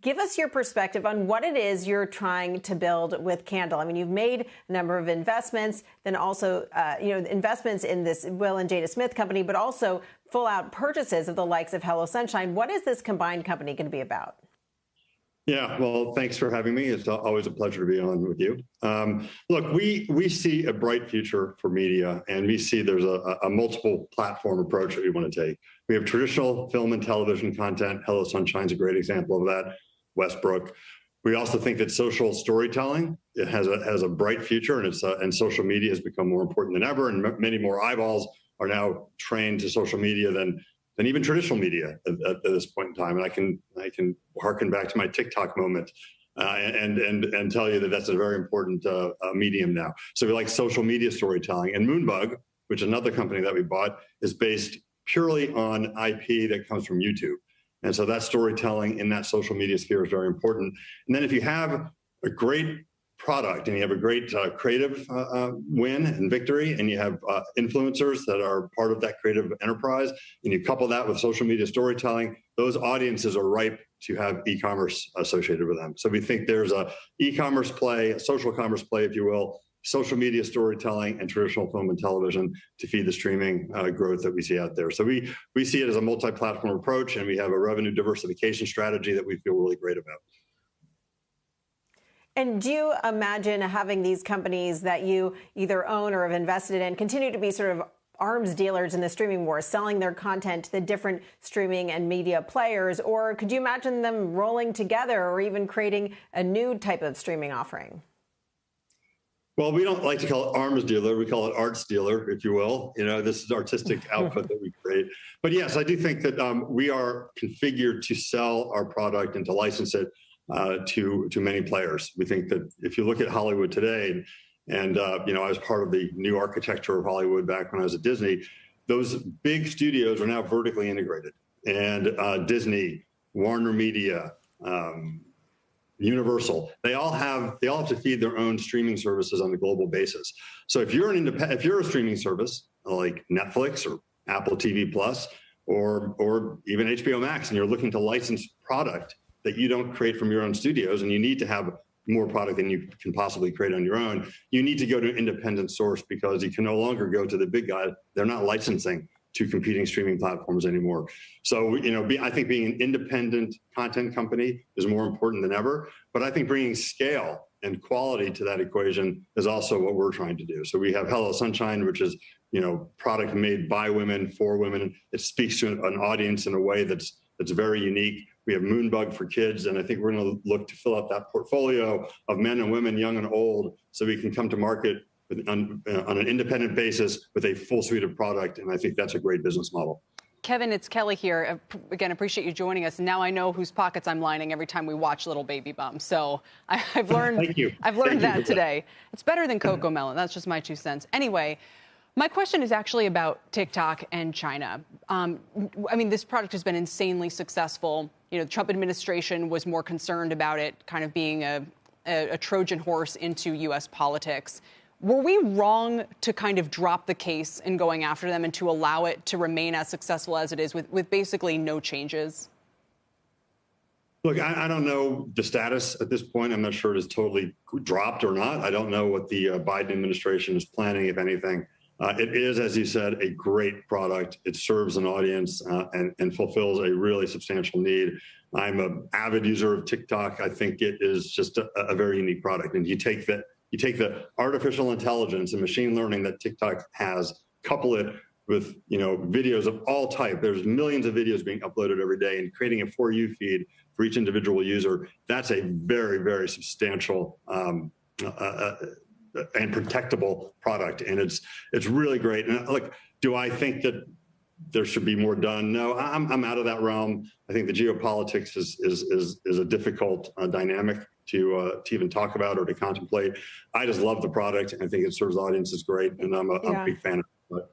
Give us your perspective on what it is you're trying to build with Candle. I mean, you've made a number of investments, then also, investments in this Will and Jada Smith company, but also full-out purchases of the likes of Hello Sunshine. What is this combined company going to be about? Yeah, well, thanks for having me. It's always a pleasure to be on with you. Look, we see a bright future for media, and we see there's a multiple platform approach that we want to take. We have traditional film and television content. Hello Sunshine's a great example of that. Westbrook. We also think that social storytelling, it has a bright future, and social media has become more important than ever, and many more eyeballs are now trained to social media than even traditional media at this point in time. And I can harken back to my TikTok moment and tell you that that's a very important medium now. So we like social media storytelling. And Moonbug, which is another company that we bought, is based purely on IP that comes from YouTube. And so that storytelling in that social media sphere is very important. And then if you have a great product and you have a great creative win and victory, and you have influencers that are part of that creative enterprise, and you couple that with social media storytelling, those audiences are ripe to have e-commerce associated with them. So we think there's a e-commerce play, a social commerce play, if you will, social media storytelling, and traditional film and television to feed the streaming growth that we see out there. So we see it as a multi-platform approach, and we have a revenue diversification strategy that we feel really great about. And do you imagine having these companies that you either own or have invested in continue to be sort of arms dealers in the streaming war, selling their content to the different streaming and media players? Or could you imagine them rolling together or even creating a new type of streaming offering? Well, we don't like to call it arms dealer. We call it arts dealer, if you will. You know, this is artistic output that we create. But yes, I do think that we are configured to sell our product and to license it to many players. We think that if you look at Hollywood today, and I was part of the new architecture of Hollywood back when I was at Disney, those big studios are now vertically integrated. And Disney, Warner Media, Universal, they all have to feed their own streaming services on a global basis. So if you're a streaming service like Netflix or Apple TV Plus or even HBO Max, and you're looking to license product that you don't create from your own studios, and you need to have more product than you can possibly create on your own, you need to go to an independent source, because you can no longer go to the big guy. They're not licensing to competing streaming platforms anymore. So, I think being an independent content company is more important than ever, but I think bringing scale and quality to that equation is also what we're trying to do. So we have Hello Sunshine, which is, product made by women for women. It speaks to an audience in a way that's very unique. We have Moonbug for kids, and I think we're going to look to fill out that portfolio of men and women, young and old, so we can come to market on an independent basis with a full suite of product, and I think that's a great business model. Kevin, it's Kelly here. Again, appreciate you joining us. Now I know whose pockets I'm lining every time we watch Little Baby Bum. So I've learned. Thank you. I've learned that today. It's better than Coco Melon. That's just my 2 cents. Anyway, my question is actually about TikTok and China. This product has been insanely successful. The Trump administration was more concerned about it kind of being a Trojan horse into U.S. politics. Were we wrong to kind of drop the case in going after them and to allow it to remain as successful as it is with basically no changes? Look, I don't know the status at this point. I'm not sure it is totally dropped or not. I don't know what the Biden administration is planning, if anything. It is, as you said, a great product. It serves an audience and fulfills a really substantial need. I'm an avid user of TikTok. I think it is just a very unique product. And you take the artificial intelligence and machine learning that TikTok has, couple it with videos of all type. There's millions of videos being uploaded every day, and creating a For You feed for each individual user. That's a very, very substantial and protectable product, and it's really great. And look, do I think that there should be more done? No, I'm out of that realm. I think the geopolitics is a difficult dynamic to even talk about or to contemplate. I just love the product, and I think it serves audiences great, and I'm a big fan of it.